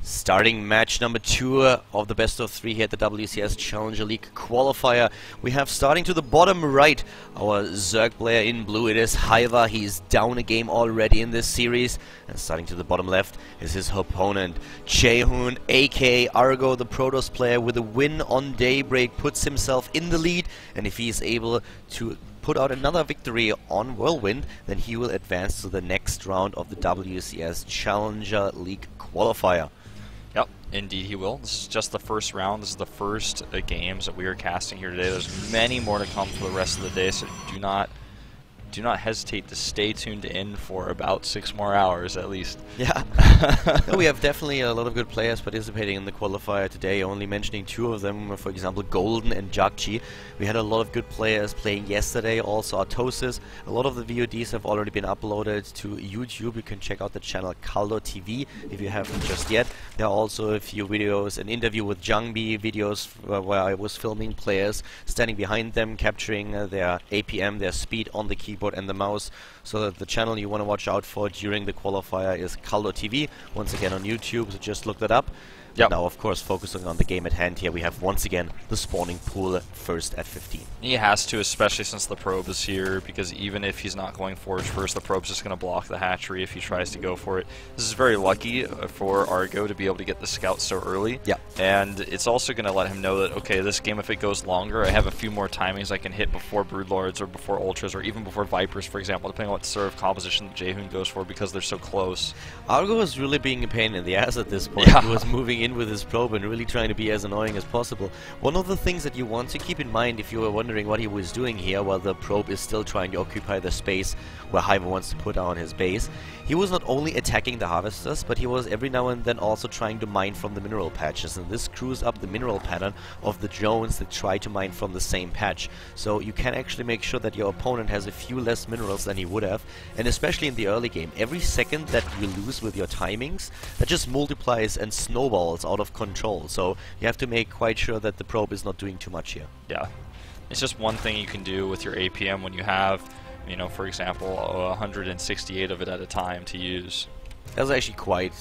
Starting match number 2 of the best of 3 here at the WCS Challenger League Qualifier. We have starting to the bottom right our Zerg player in blue. It is Hyvaa. He's down a game already in this series. And starting to the bottom left is his opponent Jaehoon, aka Argo, the Protoss player, with a win on Daybreak, puts himself in the lead. And if he is able to put out another victory on Whirlwind, then he will advance to the next round of the WCS Challenger League Qualifier. Yep, indeed he will. This is just the first round. This is the first games that we are casting here today. There's many more to come for the rest of the day, so do not hesitate to stay tuned in for about 6 more hours at least. Yeah. No, we have definitely a lot of good players participating in the qualifier today, only mentioning 2 of them, for example Golden and Jakchi. We had a lot of good players playing yesterday, also Artosis. A lot of the VODs have already been uploaded to YouTube. You can check out the channel Khaldor TV if you haven't just yet. There are also a few videos, an interview with Jungbi, videos where I was filming players, standing behind them, capturing their APM, their speed on the keyboard and the mouse. So that the channel you want to watch out for during the qualifier is Khaldor TV, once again on YouTube, so just look that up. Yep. Now, of course, focusing on the game at hand here, we have once again the spawning pool first at 15. He has to, especially since the probe is here, because even if he's not going forge first, the probe's just going to block the hatchery if he tries to go for it. This is very lucky for Argo to be able to get the scout so early. Yeah. And it's also going to let him know that, okay, this game, if it goes longer, I have a few more timings I can hit before Broodlords or before Ultras or even before Vipers, for example, depending on what sort of composition that Jaehoon goes for, because they're so close. Argo was really being a pain in the ass at this point. Yeah. He was moving in with his probe and really trying to be as annoying as possible. One of the things that you want to keep in mind if you were wondering what he was doing here while the probe is still trying to occupy the space where Hyvaa wants to put down his base, he was not only attacking the harvesters, but he was every now and then also trying to mine from the mineral patches, and this screws up the mineral pattern of the drones that try to mine from the same patch. So you can actually make sure that your opponent has a few less minerals than he would have, and especially in the early game, every second that you lose with your timings, that just multiplies and snowballs out of control. So you have to make quite sure that the probe is not doing too much here. Yeah, it's just one thing you can do with your APM when you have, you know, for example, 168 of it at a time to use. That's actually quite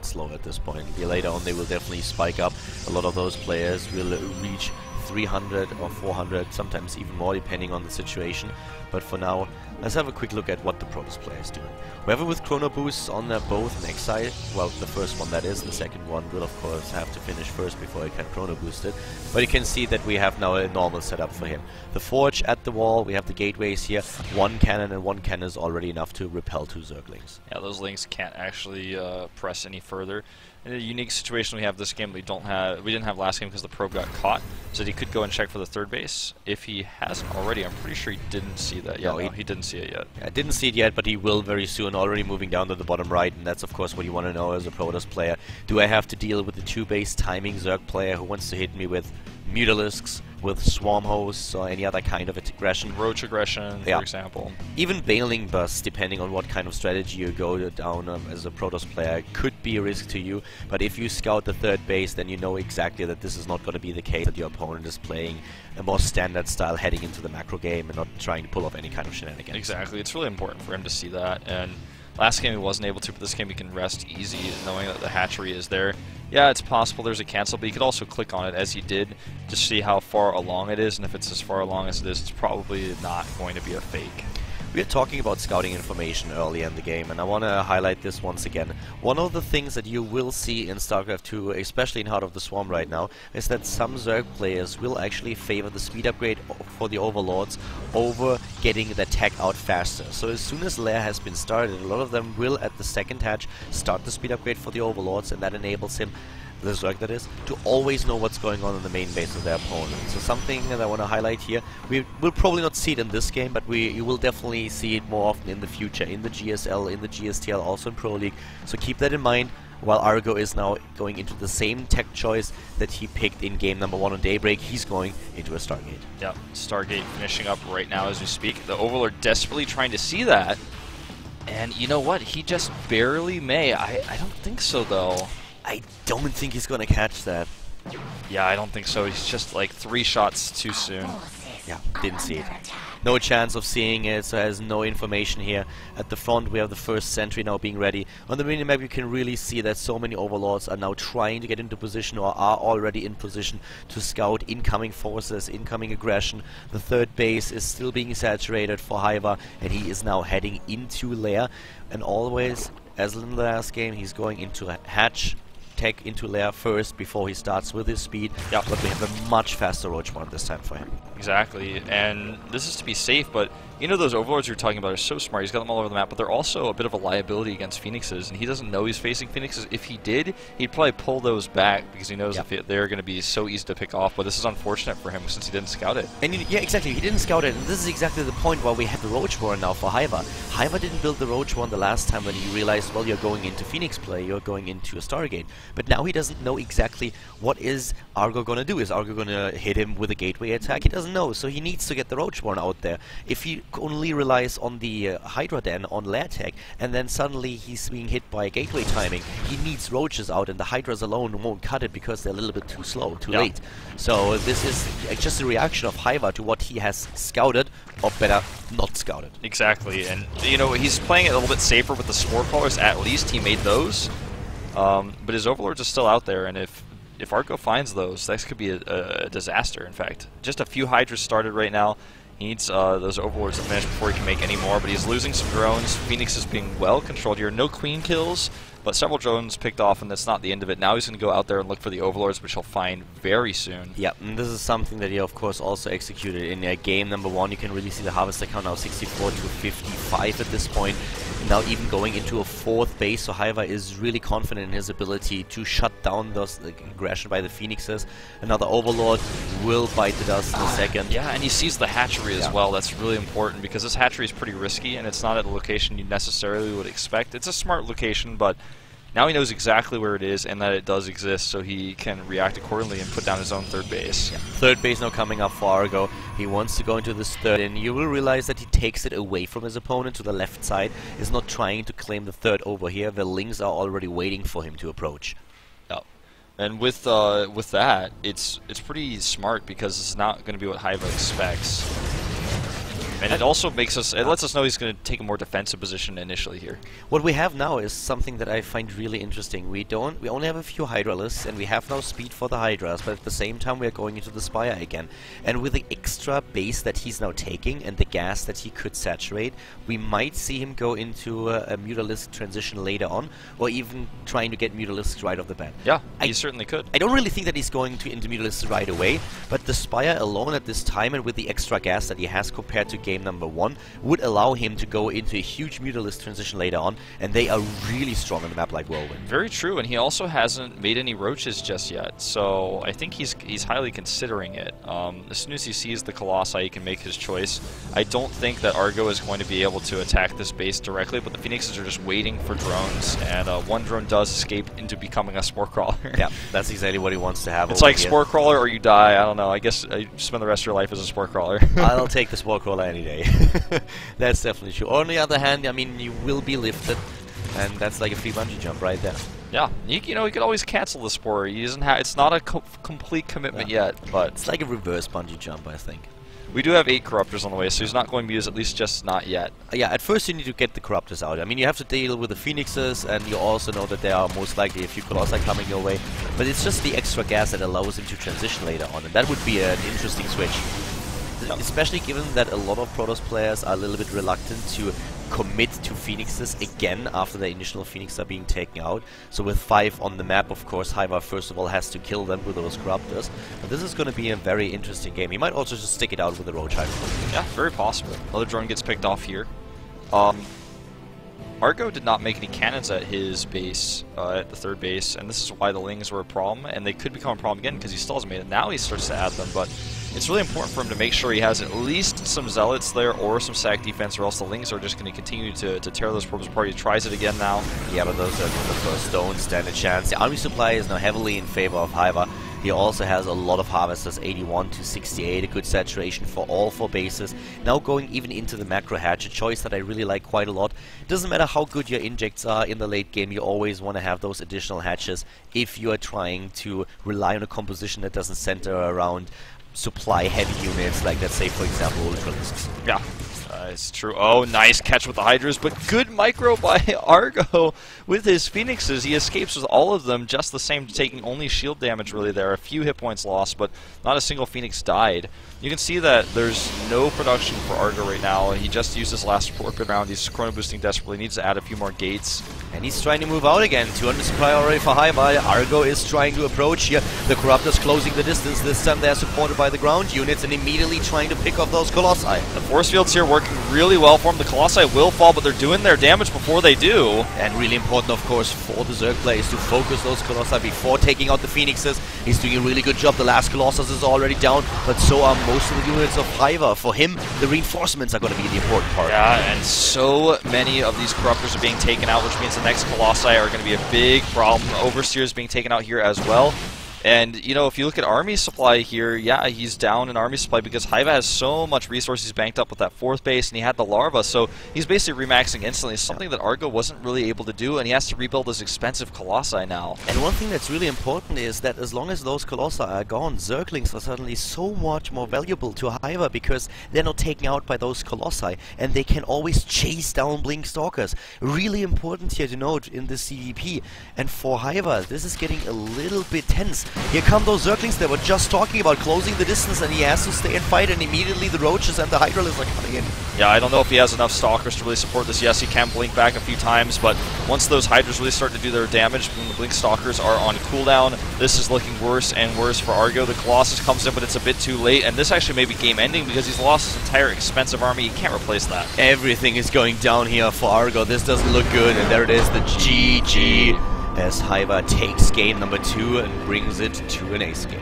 slow at this point. Later on they will definitely spike up. A lot of those players will reach 300 or 400, sometimes even more depending on the situation. But for now, let's have a quick look at what the Protoss player is doing. We have it with chrono boosts on both next side. Well, the first one that is, the second one will of course have to finish first before he can chrono boost it. But you can see that we have now a normal setup for him. The forge at the wall, we have the gateways here, 1 cannon, and 1 cannon is already enough to repel 2 Zerglings. Yeah, those lings can't actually press any further. In a unique situation we have this game, we didn't have last game because the probe got caught, so he could go and check for the third base. If he hasn't already, I'm pretty sure he didn't see that yet. No, he didn't see it yet. I didn't see it yet, but he will very soon, already moving down to the bottom right, and that's of course what you want to know as a Protoss player. Do I have to deal with the 2-base timing Zerg player who wants to hit me with Mutalisks, with Swarm Hosts, or any other kind of aggression? Roach aggression, for example. Even Veiling Burst, depending on what kind of strategy you go down as a Protoss player, could be a risk to you. But if you scout the third base, then you know exactly that this is not going to be the case, that your opponent is playing a more standard style heading into the macro game and not trying to pull off any kind of shenanigans. Exactly. It's really important for him to see that. And last game he wasn't able to, but this game he can rest easy knowing that the hatchery is there. Yeah, it's possible there's a cancel, but you could also click on it as he did to see how far along it is, and if it's as far along as it is, it's probably not going to be a fake. We are talking about scouting information early in the game, and I want to highlight this once again. One of the things that you will see in StarCraft 2, especially in Heart of the Swarm right now, is that some Zerg players will actually favor the speed upgrade for the Overlords over getting the tech out faster. So as soon as Lair has been started, a lot of them will at the second hatch start the speed upgrade for the Overlords, and that enables him, the Zerg that is, to always know what's going on in the main base of their opponent. So something that I want to highlight here, we will probably not see it in this game, but you will definitely see it more often in the future, in the GSL, in the GSTL, also in Pro League. So keep that in mind, while Argo is now going into the same tech choice that he picked in game number 1 on Daybreak. He's going into a Stargate. Yeah, Stargate finishing up right now as we speak. The Overlord desperately trying to see that, and you know what, he just barely may. I don't think so though. I don't think he's going to catch that. Yeah, I don't think so. He's just like 3 shots too soon. Yeah, didn't see it. No chance of seeing it, so has no information here. At the front we have the first sentry now being ready. On the minimap you can really see that so many overlords are now trying to get into position or are already in position to scout incoming forces, incoming aggression. The third base is still being saturated for Hyvaa, and he is now heading into lair. And always, as in the last game, he's going into a hatch, tech into lair first before he starts with his speed. Yep. But we have a much faster roach one this time for him. Exactly, and this is to be safe, but you know those overlords you're talking about are so smart. He's got them all over the map, but they're also a bit of a liability against phoenixes, and he doesn't know he's facing phoenixes. If he did, he'd probably pull those back because he knows they're going to be so easy to pick off, but this is unfortunate for him since he didn't scout it. And yeah, exactly, he didn't scout it, and this is exactly the point why we have the roach warren now for Hyvaa. Hyvaa didn't build the roach warren the last time when he realized, well, you're going into phoenix play, you're going into a Stargate, but now he doesn't know exactly what is Argo going to do. Is Argo going to hit him with a gateway attack? He doesn't know, so he needs to get the roach warren out there. If he only relies on the Hydra den on lair tech, and then suddenly he's being hit by gateway timing, he needs roaches out, and the Hydras alone won't cut it because they're a little bit too slow, too late. So this is just a reaction of Hyvaa to what he has scouted, or better, not scouted. Exactly, and you know, he's playing it a little bit safer with the spore crawlers. At least he made those, but his overlords are still out there, and if Argo finds those, this could be a disaster, in fact. Just a few Hydras started right now. He needs those overlords to finish before he can make any more, but he's losing some drones. Phoenix is being well controlled here. No queen kills, but several drones picked off, and that's not the end of it. Now he's going to go out there and look for the overlords, which he'll find very soon. Yeah, and this is something that he, of course, also executed in game number 1. You can really see the harvester count now 64 to 55 at this point. Now even going into a 4th base, so Hyvaa is really confident in his ability to shut down those aggression by the phoenixes. Another overlord will bite the dust in a second. Yeah, and he sees the hatchery as well. That's really important because this hatchery is pretty risky, and it's not at a location you necessarily would expect. It's a smart location, but now he knows exactly where it is and that it does exist, so he can react accordingly and put down his own 3rd base. Yeah. 3rd base now coming up for Argo. He wants to go into this 3rd, and you will realize that he takes it away from his opponent to the left side. He's not trying to claim the 3rd over here. The Lings are already waiting for him to approach. Yeah. And with that, it's pretty smart because it's not going to be what Hyvaa expects. And it also makes us, it lets us know he's going to take a more defensive position initially here. What we have now is something that I find really interesting. We only have a few Hydralists, and we have now speed for the Hydras, but at the same time we are going into the Spire again. And with the extra base that he's now taking and the gas that he could saturate, we might see him go into a Mutalisk transition later on, or even trying to get Mutalisks right off the bat. Yeah, he certainly could. I don't really think that he's going to into Mutalisks right away, but the Spire alone at this time and with the extra gas that he has compared to game number 1 would allow him to go into a huge Mutalisk transition later on, and they are really strong on the map like Whirlwind. Very true, and he also hasn't made any roaches just yet, so I think he's highly considering it. As soon as he sees the Colossi, he can make his choice. I don't think that Argo is going to be able to attack this base directly, but the Phoenixes are just waiting for drones, and one drone does escape into becoming a Spore Crawler. Yeah, that's exactly what he wants to have. It's like here. Spore Crawler or you die, I don't know. I guess you spend the rest of your life as a Spore Crawler. I'll take the Spore Crawler any day. That's definitely true. On the other hand, I mean, you will be lifted, and that's like a free bungee jump right there. Yeah, you know, you could always cancel the Spore. He doesn't have, it's not a complete commitment yet, but it's like a reverse bungee jump, I think. We do have 8 Corruptors on the way, so he's not going to use, at least just not yet. Yeah, at first you need to get the Corruptors out. I mean, you have to deal with the Phoenixes, and you also know that there are most likely a few Colossi coming your way. But it's just the extra gas that allows him to transition later on, and that would be an interesting switch. Especially given that a lot of Protoss players are a little bit reluctant to commit to Phoenixes again after the initial Phoenix are being taken out. So with 5 on the map, of course, Hyvaa first of all has to kill them with those Corruptors. But this is going to be a very interesting game. He might also just stick it out with the Roach Hydra. Yeah, very possible. Another drone gets picked off here. Argo did not make any cannons at his base, at the 3rd base, and this is why the Lings were a problem, and they could become a problem again because he still hasn't made it. Now he starts to add them, but it's really important for him to make sure he has at least some Zealots there or some sack defense, or else the Lings are just going to continue to tear those probes apart. He tries it again now. Yeah, but those are the first don't stand a chance. The army supply is now heavily in favor of Hyvaa. He also has a lot of Harvesters, 81 to 68, a good saturation for all 4 bases. Now going even into the macro hatch, a choice that I really like quite a lot. Doesn't matter how good your injects are in the late game, you always want to have those additional hatches if you are trying to rely on a composition that doesn't center around supply heavy units, like let's say for example Ultralisks. Yeah. It's true. Oh, nice catch with the Hydras, but good micro by Argo with his Phoenixes. He escapes with all of them just the same, taking only shield damage really there. A few hit points lost, but not a single Phoenix died. You can see that there's no production for Argo right now. He just used his last orbit round. He's chrono boosting desperately. Needs to add a few more gates. And he's trying to move out again. 200 supply already for Hyvaa. Argo is trying to approach here. The Corruptors closing the distance. This time they're supported by the ground units and immediately trying to pick off those Colossi. The force fields here working really well for him. The Colossi will fall, but they're doing their damage before they do. And really important, of course, for the Zerg players to focus those Colossi before taking out the Phoenixes. He's doing a really good job. The last Colossus is already down, but so are most of the units of Hyvaa. For him, the reinforcements are going to be the important part. Yeah, and so many of these Corruptors are being taken out, which means the next Colossi are going to be a big problem. Overseer is being taken out here as well. And, you know, if you look at army supply here, yeah, he's down in army supply because Hyvaa has so much resources banked up with that 4th base, and he had the larva, so he's basically remaxing instantly, something that Argo wasn't really able to do, and he has to rebuild his expensive Colossi now. And one thing that's really important is that as long as those Colossi are gone, Zerglings are suddenly so much more valuable to Hyvaa because they're not taken out by those Colossi, and they can always chase down Blink Stalkers. Really important here to note in this CDP. And for Hyvaa, this is getting a little bit tense. Here come those Zerglings that were just talking about closing the distance, and he has to stay and fight, and immediately the Roaches and the Hydralisks are coming in. Yeah, I don't know if he has enough Stalkers to really support this. Yes, he can blink back a few times, but once those Hydras really start to do their damage, when the Blink Stalkers are on cooldown, this is looking worse and worse for Argo. The Colossus comes in, but it's a bit too late, and this actually may be game-ending because he's lost his entire expensive army. He can't replace that. Everything is going down here for Argo. This doesn't look good, and there it is, the GG. As Hyvaa takes game number 2 and brings it to an ace game.